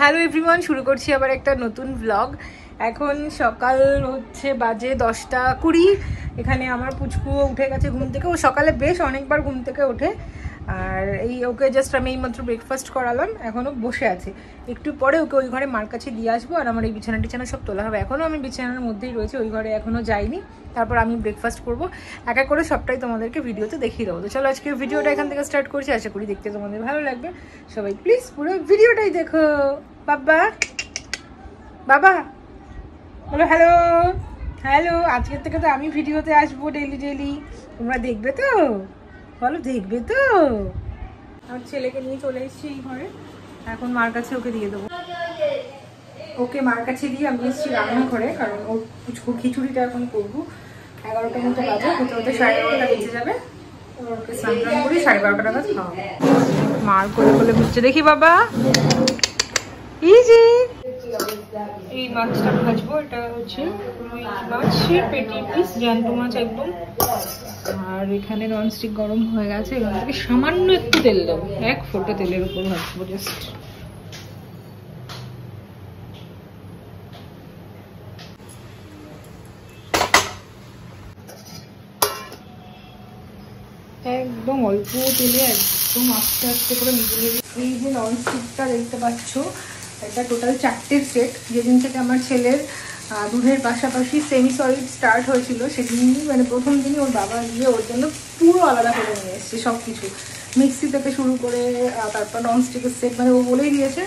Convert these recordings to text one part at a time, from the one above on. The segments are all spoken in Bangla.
হ্যালো এভরিওয়ান, শুরু করছি আবার একটা নতুন ব্লগ। এখন সকাল হচ্ছে বাজে 10:20। এখানে আমার পুচকু উঠে গেছে ঘুম থেকে। ও সকালে বেশ অনেকবার ঘুম থেকে ওঠে। আর ওকে জাস্ট আমি এইমাত্র ব্রেকফাস্ট করালাম, এখনও বসে আছে। একটু পরে ওকে ওই ঘরে মার কাছে দিয়ে আসবো, আর আমার এই বিছানা টিছানা সব তোলা হবে। এখনও আমি বিছানার মধ্যেই রয়েছে, ওই ঘরে এখনও যাইনি। তারপর আমি ব্রেকফাস্ট করবো, এক এক করে সবটাই তোমাদেরকে ভিডিওতে দেখিয়ে দেবো। তো চলো আজকে ভিডিওটা এখান থেকে স্টার্ট করছি, আশা করি দেখতে তোমাদের ভালো লাগবে। সবাই প্লিজ পুরো ভিডিওটাই দেখো। বাবা বাবা বলো হ্যালো। হ্যালো, আজকের থেকে তো আমি ভিডিওতে আসবো ডেইলি ডেইলি, তোমরা দেখবে তো? বলো দেখবে তো? আমার ছেলেকে নিয়ে চলে এসেছি এই ঘরে, এখন মার কাছে ওকে দিয়ে দেবো। ওকে মার কাছে দিয়ে আমি এসেছি রান্নাঘরে, কারণ ওর খিচুড়িটা এখন করবো। 11টার মতো বাজে, হতে হতে 11:30টা বেজে যাবে। ওকে স্নান টান করি, 12:30টা নাগাদ খাওয়াবো। মার কোলে কোলে ঘুরছে দেখি বাবা। ইজি এই মাছটা ভাজবো, এটা হচ্ছে রুই মাছের পেটি পিস, জ্যান্ত মাছ একদম। আর এখানে ননস্টিক গরম হয়ে গেছে, এখান থেকে সামান্য একটু তেল দেবো, এক ফোঁটা তেলের উপর ভাজবো জাস্ট। একদম অল্প তেলে একদম আস্তে আস্তে করে নিজে নিজে। এই যে ননস্টিকটা দেখতে পাচ্ছ, এটা টোটাল 4টের সেট। যেদিন থেকে আমার ছেলের দুধের পাশাপাশি সেমি সলিড স্টার্ট হয়েছিল, সেদিনই মানে প্রথম দিনই ওর বাবা গিয়ে ওর জন্য পুরো আলাদা করে নিয়ে এসছে সব কিছু, মিক্সি থেকে শুরু করে তারপর ননস্টিকের সেট। মানে ও বলেই দিয়েছে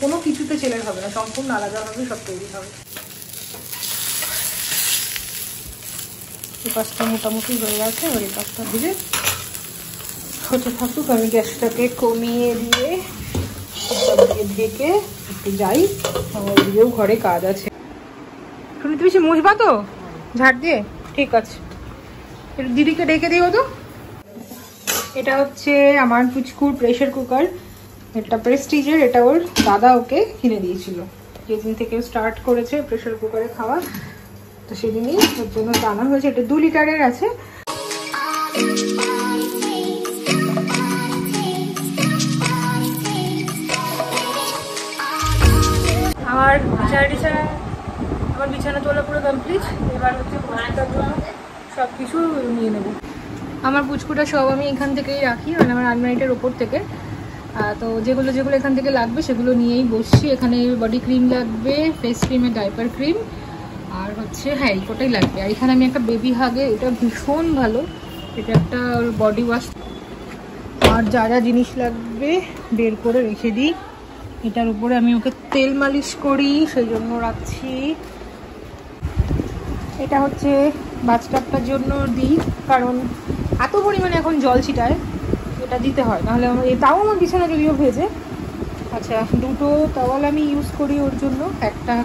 কোনো কিছুতে ছেলের হবে না, সম্পূর্ণ আলাদাভাবে সব তৈরি হবে। এই পাঁচটা মোটামুটি হয়ে গেছে, এবার এই পাঁচটা দিলে হতে থাকুক। আমি গ্যাসটাকে কমিয়ে দিয়ে ঢেকে একটু যাই, আমার দিকেও ঘরে কাজ আছে। শুনি তুমি সে মুছবা তো ঝাড় দিয়ে? ঠিক আছে, একটু দিদিকে ডেকে দিও তো। এটা হচ্ছে আমার পুচকুর প্রেশার কুকার, এটা প্রেস্টিজের। এটা ওর দাদা ওকে কিনে দিয়েছিল, যেদিন থেকে স্টার্ট করেছে প্রেশার কুকারে খাওয়া, তো সেদিনই ওর জন্য জানা হয়েছে। এটা 2 লিটারের আছে। আমার বিছানা তোলা পুরো কমপ্লিট। এবার হচ্ছে পুচকুটার জন্য সব কিছু নিয়ে নেব। আমার পুচকুটা সব আমি এখান থেকেই রাখি, মানে আমার আলমারিটার ওপর থেকে। তো যেগুলো যেগুলো এখান থেকে লাগবে সেগুলো নিয়েই বসছি। এখানে বডি ক্রিম লাগবে, ফেস ক্রিমের ডাইপার ক্রিম, আর হচ্ছে হ্যাঁ এই কোটাই লাগবে। আর এখানে আমি একটা বেবি হাগে, এটা ভীষণ ভালো, এটা একটা বডি ওয়াশ। আর যা যা জিনিস লাগবে বের করে রেখে দিই। এটার উপরে আমি ওকে তেল মালিশ করি, সেই জন্য রাখছি। এটা হচ্ছে বাথটাবটার জন্য দিই, কারণ এত পরিমাণে এখন জল ছিটায়, এটা দিতে হয়, নাহলে আমার তাও আমার বিছানা যদিও ভেজে। আচ্ছা, 2টো টাওয়াল আমি ইউজ করি ওর জন্য। একটা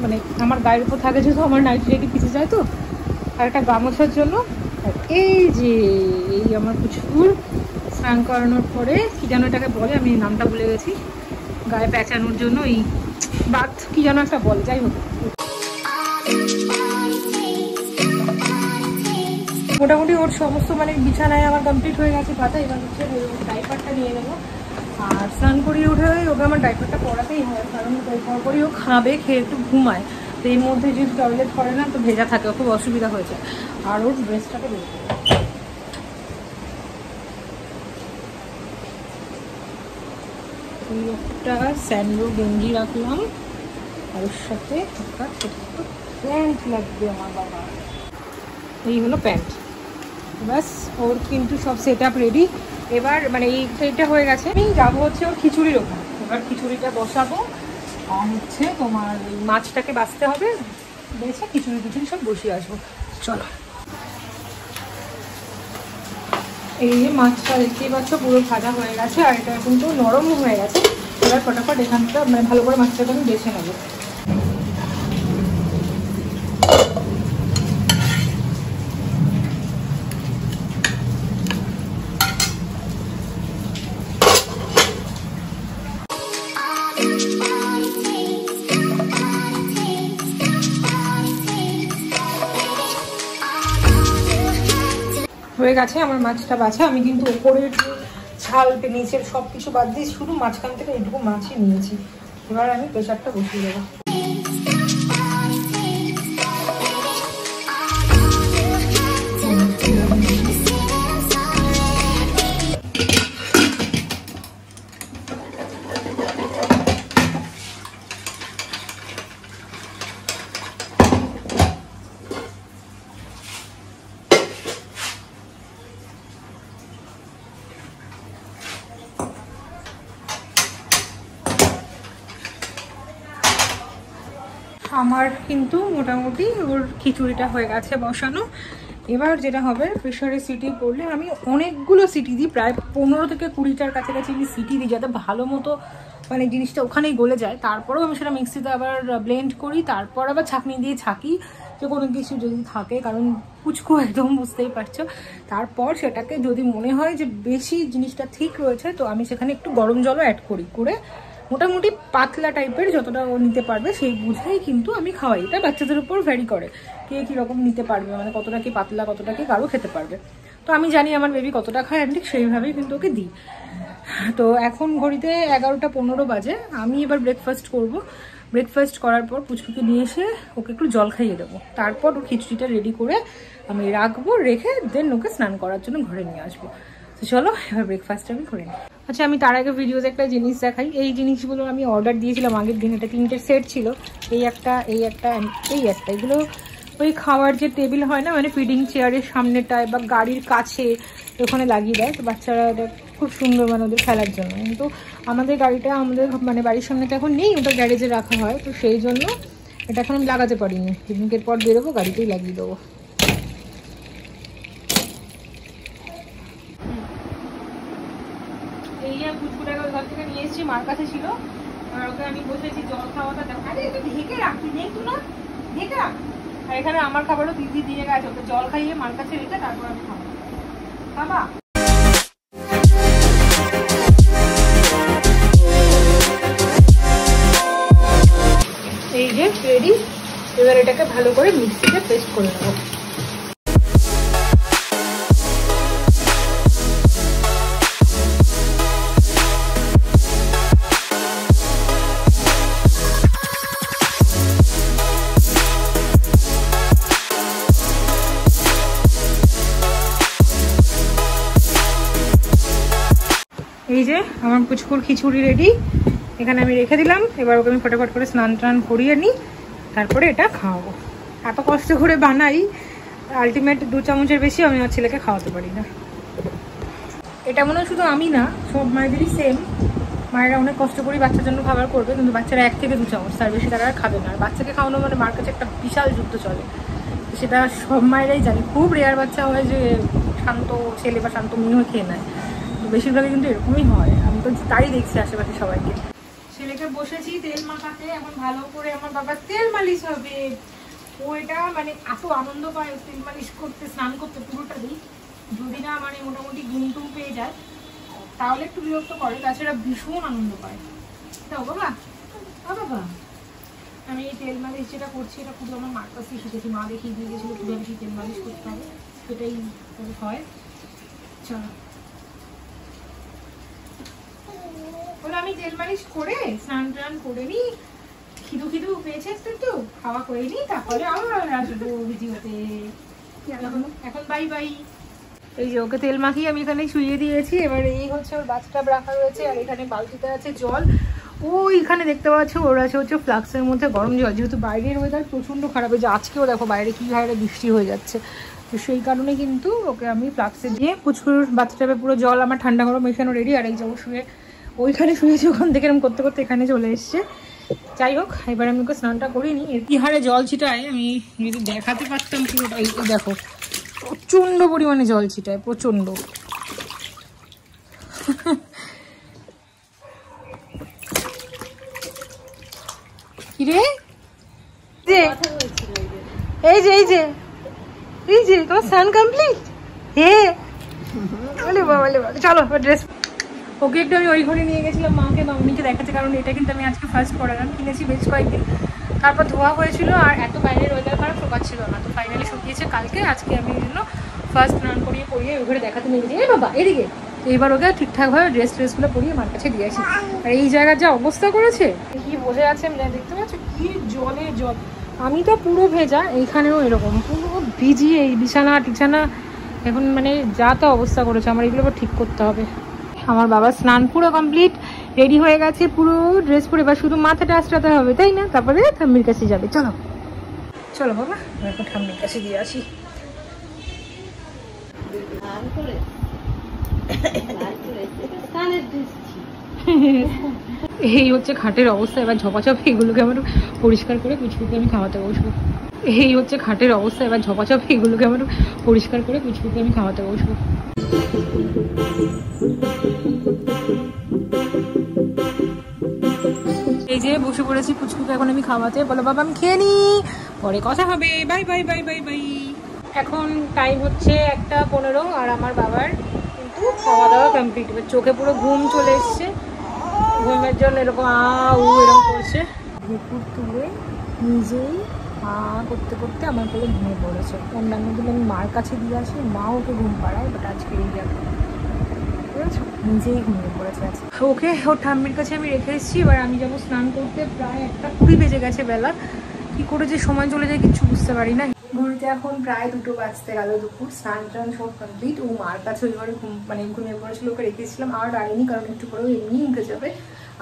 মানে আমার গায়ের উপর থাকে, যেহেতু আমার নাইটি ভিজে যায় তো, আর একটা গামোছার জন্য। আর এই যে এই আমার পুচকুর স্নান করানোর পরে কি যেন এটাকে বলে, আমি নামটা ভুলে গেছি, গায়ে পেঁচানোর জন্য এই বাথ কি যেন একটা বলে, যাই হোক। মোটামুটি ওর সমস্ত মানে বিছানায় আমার কমপ্লিট হয়ে গেছে পাতা। এবার হচ্ছে ডাইপারটা নিয়ে নেবো। আর স্নান করিয়ে উঠে ওকে আমার ডাইপারটা পরাতেই হয়, কারণ পরপরই ও খাবে, খেয়ে একটু ঘুমায়। তো এর মধ্যে যদি টয়লেট করে না তো ভেজা থাকে, খুব অসুবিধা হয়ে যায়। আর ওর ড্রেসটাকে বের করবো। একটা স্যান্ডো গেঞ্জি রাখলাম, আর ওর সাথে একটা ছোট্ট প্যান্ট লাগবে আমার বাবা। এই হলো প্যান্ট, ব্যাস। ওর কিন্তু সব সেট আপ রেডি। এবার মানে এইটা হয়ে গেছে, আমি যাবো হচ্ছে ওর খিচুড়ির ওখানে। এবার খিচুড়িটা বসাবো, আর হচ্ছে তোমার মাছটাকে বাছতে হবে, বেছে খিচুড়ি সব বসিয়ে আসবো। চলো, এই যে মাছটা দেখতেই পাচ্ছ পুরো ভাজা হয়ে গেছে, আর এটা কিন্তু নরমও হয়ে গেছে। এবার ফটাফট এখানটা মানে ভালো করে মাছটাকে আমি বেছে নেবো। হয়ে গেছে আমার মাছটা বাছা। আমি কিন্তু ওপরের ছাল নিচের সব কিছু বাদ দিয়ে শুধু মাঝখান থেকে এইটুকু মাছই নিয়েছি। এবার আমি প্রেশারটা বসিয়ে দেবো। আমার কিন্তু মোটামুটি ওর খিচুড়িটা হয়ে গেছে বসানো। এবার যেটা হবে, প্রেশারে সিটি পড়লে আমি অনেকগুলো সিটি দিই, প্রায় 15 থেকে 20টার কাছাকাছি আমি সিটি দিই, যাতে ভালো মতো মানে জিনিসটা ওখানেই গলে যায়। তারপরেও আমি সেটা মিক্সিতে আবার ব্লেন্ড করি, তারপর আবার ছাঁকনি দিয়ে ছাঁকি যে কোনো কিছু যদি থাকে, কারণ পুচকু একদম বুঝতেই পারছো। তারপর সেটাকে যদি মনে হয় যে বেশি জিনিসটা ঠিক রয়েছে, তো আমি সেখানে একটু গরম জলও অ্যাড করি, করে মোটামুটি পাতলা টাইপের যতটা ও নিতে পারবে সেই বুঝেই কিন্তু আমি খাওয়াই। এটা বাচ্চাদের উপর ভ্যারি করে কে কীরকম নিতে পারবে, মানে কতটা কি পাতলা কতটা কি গাঢ় খেতে পারবে। তো আমি জানি আমার বেবি কতটা খায়, আমি ঠিক সেইভাবেই কিন্তু ওকে দিই। তো এখন ঘড়িতে 11টা 15 বাজে। আমি এবার ব্রেকফাস্ট করব। ব্রেকফাস্ট করার পর পুচকুকে নিয়ে এসে ওকে একটু জল খাইয়ে দেবো, তারপর ওর খিচুড়িটা রেডি করে আমি রাখবো, রেখে দেন ওকে স্নান করার জন্য ঘরে নিয়ে আসবো। তো চলো এবার ব্রেকফাস্ট আমি করে নিই। আচ্ছা, আমি তার আগে ভিডিওতে একটা জিনিস দেখাই। এই জিনিসগুলো আমি অর্ডার দিয়েছিলাম আগের দিন, এটা 3টে সেট ছিল, এই একটা এই একটা এই একটা। এগুলো ওই খাওয়ার যে টেবিল হয় না, মানে ফিডিং চেয়ারের সামনেটায় বা গাড়ির কাছে ওখানে লাগিয়ে দেয়, তো বাচ্চারা এটা খুব সুন্দর মানে ওদের খেলার জন্য। কিন্তু আমাদের গাড়িটা আমাদের মানে বাড়ির সামনে তো এখন নেই, ওটা গ্যারেজে রাখা হয়, তো সেই জন্য এটা এখন আমি লাগাতে পারিনি। পিকনিকের পর বেরোবো গাড়িতেই লাগিয়ে দেবো। এই যে পুচকুটাকে ওই ঘর থেকে নিয়ে এসেছি, মার কাছে ছিল, আর ওকে আমি বসেছি জল খাওয়াটা দেখ। আরে একটু ঢেকে রাখি, নেই তো না, ঢেকে রাখ। আর এখানে আমার খাবারও দিদি দিয়ে গেছে, ওকে জল খাইয়ে মার কাছে রেখে তারপর আমি খাবো। বাবা এই যে রেডি। এবার এটাকে ভালো করে মিক্সিতে পেস্ট করে নেবো। এই যে আমার পুচকুর খিচুড়ি রেডি, এখানে আমি রেখে দিলাম। এবার ওকে আমি ফটাফট করে স্নান টান করিয়ে নিই, তারপরে এটা খাওয়াবো। এত কষ্ট করে বানাই, আলটিমেট 2 চামচের বেশি আমি আমার ছেলেকে খাওয়াতে পারি না। এটা মনে হয় শুধু আমি না, সব মায়েদেরই সেম। মায়েরা অনেক কষ্ট করে বাচ্চার জন্য খাবার করবে, কিন্তু বাচ্চারা 1 থেকে 2 চামচ, তার বেশি তারা আর খাবে না। আর বাচ্চাকে খাওয়ানো মানে মার কাছে একটা বিশাল যুদ্ধ চলে, সেটা সব মায়েরাই জানে। খুব রেয়ার বাচ্চা হয় যে শান্ত ছেলে বা শান্ত মেয়ে হয়ে খেয়ে নেয়, বেশিরভাগই কিন্তু এরকমই হয়। আমি তো তাই দেখছি আশেপাশে সবাইকে। ছেলেকে বসেছি তেল মাখাতে, এখন ভালো করে আমার বাবা তেল মালিশ হবে। ও এটা মানে এত আনন্দ পায় তেল মালিশ করতে, স্নান করতে পুরোটা দিই। যদি না মানে মোটামুটি ঘুম পেয়ে যায় তাহলে একটু বিরক্ত করে, তাছাড়া ভীষণ আনন্দ পায়। তাও বাবা বাবা আমি এই তেল মালিশ যেটা করছি এটা পুরো আমার মার কাছেই শিখেছি। মা দেখিয়ে দিয়ে গেছিলো কীভাবে কি তেল মালিশ করতে হবে, সেটাই হয়। চলো বলে আমি তেল মালিশ করে স্নান টান করে নিই, খিদু পেয়েছে একটু খাওয়া করে নিই, তারপরে আবার আসবো ভিডিওতে। এখন বাই বাই। এই যে ওকে তেল মাখিয়ে আমি এখানে শুইয়ে দিয়েছি। এবার এই হচ্ছে ওর বাথটাব রাখা রয়েছে, আর এখানে বালতিতে আছে জল। ওইখানে দেখতে পাচ্ছ ওর আছে হচ্ছে ফ্লাক্সের মধ্যে গরম জল, যেহেতু বাইরের ওয়েদার প্রচণ্ড খারাপ হয়েছে। আজকেও দেখো বাইরে কী হারে বৃষ্টি হয়ে যাচ্ছে, তো সেই কারণে কিন্তু ওকে আমি ফ্লাক্সে দিয়ে পুচকুর বাথটাবে পুরো জল আমার ঠান্ডা গরম মেশানো রেডি। আর এই যে ও শুয়ে ওইখানে শুয়েছি, ওখান থেকে এরকম করতে করতে এখানে চলে এসছে। যাই হোক, এবার আমি ওকে স্নানটা করিনি। কি হারে জল ছিটায় আমি যদি দেখাতে পারতাম পুরোটা। এই দেখো প্রচণ্ড পরিমাণে জল ছিটায়, প্রচণ্ড। কিরে এই যে এই যে এই যে তোমার স্নান কমপ্লিট? হে বলে বাবা, চলো ড্রেস। ওকে একটু আমি ওই ঘরে নিয়ে গেছিলাম মাকে মামনিকে দেখাতে, কারণ এটা কিন্তু আমি আজকে ফার্স্ট পরালাম, কিনেছি বেশ কয়েকদিন। তারপর ধোয়া হয়েছিল আর এত বাইরের ওয়েদার খারাপ শোকাচ্ছিল না, তো ফাইনালি শুকিয়েছে কালকে। আজকে আমি এই জন্য ফার্স্ট স্নান করিয়ে ওই ঘরে দেখাতে নিয়ে গেছি। এই বাবা এদিকে তো এবার ওকে ঠিকঠাকভাবে ড্রেসগুলো পরিয়ে মার কাছে দিয়ে আসি। আর এই জায়গার যা অবস্থা করেছে, কি বসে আছে দেখতে পাচ্ছ, কি জলে জল। আমি তো পুরো ভেজা, এইখানেও এরকম পুরো ভিজিয়ে এই বিছানা টিছানা এখন মানে যা তো অবস্থা করেছে। আমার এগুলো ঠিক করতে হবে। আমার বাবার স্নান পুরো কমপ্লিট, রেডি হয়ে গেছে পুরো ড্রেস পরে, এবার শুধু মাথাটা আঁচড়াতে হবে, তাই না? তারপরে ঠাম্মির কাছে যাবে। চলো চলো বাবা, এখন ঠাম্মির কাছে দিয়ে আসি। এই হচ্ছে খাটের অবস্থা। এবার ঝপাঝপ এগুলোকে আমার পরিষ্কার করে পুচকুকে আমি খাওয়াতে বসবো। এই হচ্ছে খাটের অবস্থা। এবার ঝপাঝপ এগুলোকে আমার পরিষ্কার করে পুচকুকে আমি খাওয়াতে বসবো। এই যে বসে পড়েছি পুচকুকে এখন আমি খাওয়াতে। বলো বাবা আমি খেয়ে নি, পরে কথা হবে। Bye bye bye bye bye. এখন টাইম হচ্ছে 1:15 আর আমার বাবার কিন্তু খাওয়া দাওয়া কমপ্লিট। এবার চোখে পুরো ঘুম চলে এসছে, ঘুমের জন্য এরকম এরকম করছে। ভেপুর তুলে নিজেই করতে করতে আমার কোলে ঘুমিয়ে পড়েছে। অন্যান্য দিন আমি মার কাছে দিয়ে আসি, মা ওকে ঘুম পাড়ায়, বাট আজকে এই যাবে নিজেই ঘুমিয়ে পড়েছে। আছে ওকে ওর ঠাম্মির কাছে আমি রেখে এসেছি। এবার আমি যাবো স্নান করতে। প্রায় 1:20 বেজে গেছে বেলা। কি করে যে সময় চলে যায় কিছু বুঝতে পারি না। ঘুরতে এখন প্রায় 2 বাজতে গেল। দুপুর স্নান টান সব কমপ্লিট। ও মার কাছে ওই ঘরে ঘুমিয়ে পড়েছিল, ওকে রেখেছিলাম। আর ডালিনি, কারণ একটু পরেও এমনি উঠে যাবে।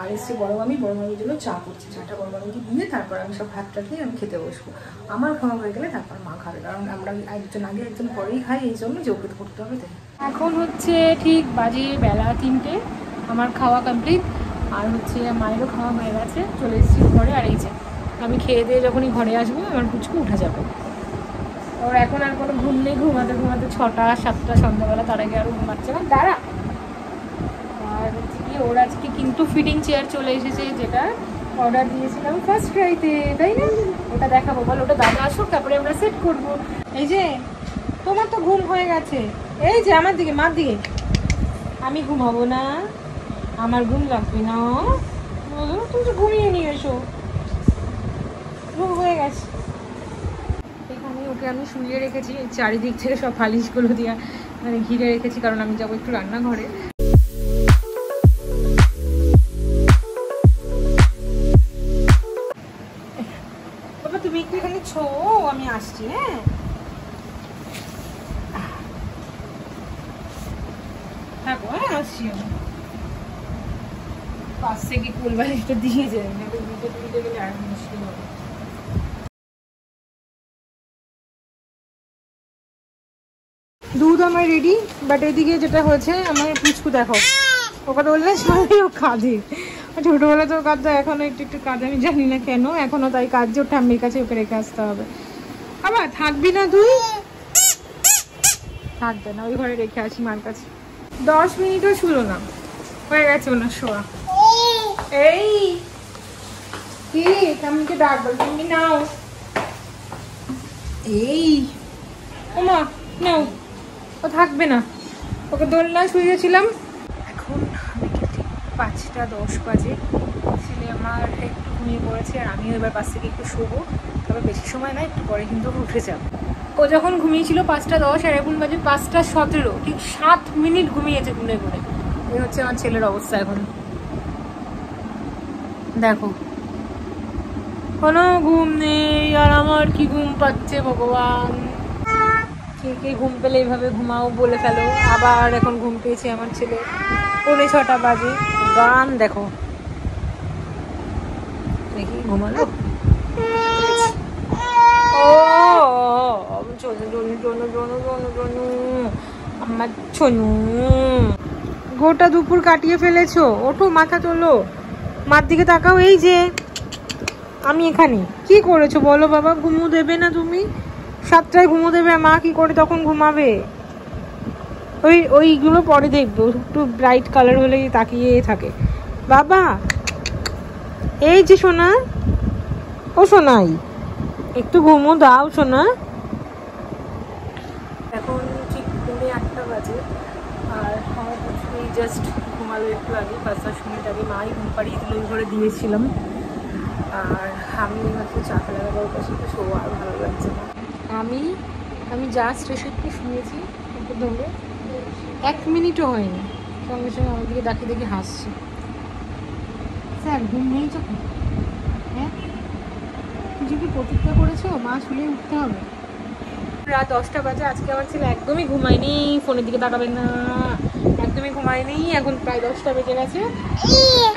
আর এসছে বড় মামির জন্য চা করছি। চাটা বড় মামিকে দিয়ে তারপর আমি সব ভাতটা দিয়ে আমি খেতে বসবো। আমার খাওয়া হয়ে গেলে তারপর মা খাবে, কারণ আমরা একজন আগে একজন পরেই খাই, এই জন্য যে ওকে করতে হবে। তাই এখন হচ্ছে ঠিক বাজে বেলা 3টে। আমার খাওয়া কমপ্লিট, আর হচ্ছে মায়েরও খাওয়া হয়ে গেছে। চলে এসেছি ঘরে। আর এই যে আমি খেয়ে দিয়ে যখনই ঘরে আসবো আমার পুচকু উঠে যাবে। ওর এখন আর কোনো ঘুম নেই। ঘুমাতে ঘুমাতে 6টা 7টা সন্ধ্যাবেলা, তার আগে আরও ঘুমাচ্ছে না। দাঁড়া। আর হচ্ছে কি, ওর আজকে কিন্তু ফিটিং চেয়ার চলে এসেছে, যেটা অর্ডার দিয়েছিলাম ফার্স্ট ক্রাইতে, তাই না? ওটা দেখাবো। বল ওটা দাদা আসুক, তারপরে আমরা সেট করবো। এই যে তোমার তো ঘুম হয়ে গেছে। এই যে আমার দিকে, মার দিকে। আমি ঘুমাবো না, আমার ঘুম লাগবে না। তুমি তো ঘুমিয়ে নিয়ে এসো, ঘুম হয়ে গেছে। এখানে ওকে আমি শুয়ে রেখেছি, চারিদিক থেকে সব ফালিশগুলো দিয়ে মানে ঘিরে রেখেছি, কারণ আমি যাবো একটু রান্নাঘরে। বাবা তুমি একটু এখানে ছো, আমি আসছি। হ্যাঁ থাকো, হ্যাঁ আসছি আমি। পাশ থেকে কুলবালিশটা দিয়ে যাই, না তো দুটো তুলতে গেলে আর মুশকিল হবে। দুধ আমার রেডি, বাট এদিকে যেটা হয়েছে আমার পুচকু দেখো, ও কথা বললে সবাই ও কাঁদে। ছোটবেলা তো কাঁদতো, এখনো একটু একটু কাঁদে, আমি জানি না কেন এখনো তাই কাঁদছে। ওর ঠাম্মির কাছে ওকে রেখে আসতে হবে। আবার থাকবি না তুই? থাকবে না, ওই ঘরে রেখে আসি মার কাছে। 10 মিনিটও ছিল না, হয়ে গেছে ওনার শোয়া। এই কি ঠাম্মিকে ডাক, বল তুমি নাও। এই ওমা নাও, ও থাকবে না। ওকে দোলনা শুয়েছিলাম। এখন আমি ঠিক 5:10 বাজে। ছেলে আমার একটু ঘুমিয়ে পড়েছে, আর আমিও এবার পাশ থেকে একটু শোবো। তবে বেশি সময় না, একটু পরে কিন্তু উঠে যাবে। ও যখন ঘুমিয়েছিল 5:10, আর এখন বাজে 5:17। ঠিক 7 মিনিট ঘুমিয়েছে ঘুরে ঘুরে। এই হচ্ছে আমার ছেলের অবস্থা এখন। দেখো কোনো ঘুম নেই, আর আমার কি ঘুম পাচ্ছে ভগবান। কে কে ঘুম পেলে এইভাবে ঘুমাও বলে ফেলো। আবার এখন ঘুম পেয়েছে আমার ছেলে, 6:45 বাজে। গান দেখো, দেখি ঘুমালো। ও আমার ছনু, গোটা দুপুর কাটিয়ে ফেলেছো, ওঠো মাথা তোলো, মার দিকে তাকাও। এই যে আমি এখানে, কি করেছো বলো বাবা? ঘুমো দেবে না তুমি? 7টায় ঘুমো দেবে, মা কি করে তখন ঘুমাবে? ওইগুলো পরে দেখবো, একটু ব্রাইট কালার হলেই তাকিয়ে থাকে বাবা। এই যে সোনা, ও সোনাই একটু ঘুমো দাও সোনা। এখন ঠিক 8:30 বাজে, আর আমার জাস্ট ঘুমালো একটু আগে, 5-10 মিনিট আগে। মাই ঘুম পাড়িয়ে দিল, ওই ঘরে দিয়েছিলাম। আর আমি মাত্র চা ফেলা গেল, পাশে তো শো আর ভালো লাগছে না। আমি জাস্ট এসে একটু শুয়েছি, ওকে ধরে 1 মিনিটও হয়নি। সঙ্গে সঙ্গে আমার দিকে ডাকি দেখি হাসছে। স্যার ঘুম নেই চোখে? হ্যাঁ, কিছু কি প্রতিজ্ঞা করেছো মা শুলে উঠতে হবে? রাত 10টা বাজে। আজকে আমার ছেলে একদমই ঘুমায়নি, ফোনের দিকে তাকাবেন না, একদমই ঘুমায়নি। এখন প্রায় 10টা বেজে গেছে।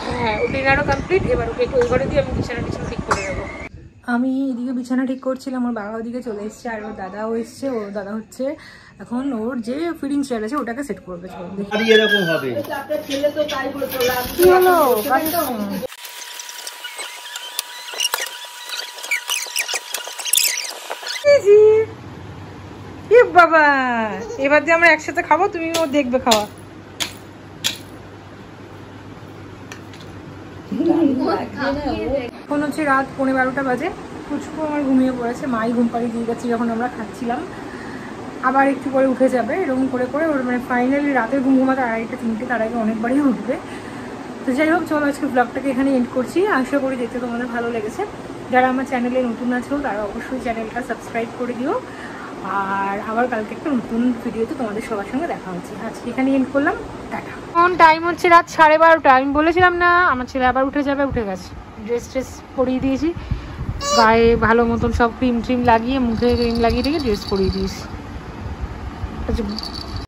হ্যাঁ, ও ডিনারও কমপ্লিট। এবার ওকে একটু ওই ঘরে দিয়ে আমি বিছানা ঠিক করে দেবো। আমি এদিকে বিছানা ঠিক করছিলাম, ওর বাবা ওদিকে চলে এসছে, আর ওর দাদাও এসছে। ওর দাদা হচ্ছে এখন ওর যে ফিডিং চেয়ার আছে ওটাকে সেট করবে। এরকম হবে। কি হলো? বাবা, এবার দিয়ে আমরা একসাথে খাবো, তুমিও দেখবে খাওয়া। এখন হচ্ছে রাত 11:30 বাজে। পুচকু আমার ঘুমিয়ে পড়েছে, মাই ঘুম পাড়িয়ে দিয়ে গেছে যখন আমরা খাচ্ছিলাম। আবার একটু পরে উঠে যাবে, এরকম করে করে ওর মানে ফাইনালি রাতের ঘুম ঘুমাতে 2:30 3টে, তার আগে অনেকবারই উঠবে। তো যাই হোক, চলো আজকে ব্লগটাকে এখানে এন্ড করছি। আশা করি দেখতে তোমাদের ভালো লেগেছে। যারা আমার চ্যানেলে নতুন আছো তারা অবশ্যই চ্যানেলটা সাবস্ক্রাইব করে দিও। আর আবার কালকে একটা নতুন ভিডিওতে তোমাদের সবার সঙ্গে দেখা হচ্ছে। আজকে এখানে এন্ড করলাম, টাটা। এখন টাইম হচ্ছে রাত 12:30। আমি বলেছিলাম না আমার ছেলে আবার উঠে যাবে, উঠে গেছে। ড্রেস ট্রেস পরিয়ে দিয়েছি, গায়ে ভালো মতন সব ক্রিম ট্রিম লাগিয়ে, মুখে ক্রিম লাগিয়ে দিয়ে ড্রেস পরিয়ে দিয়েছি।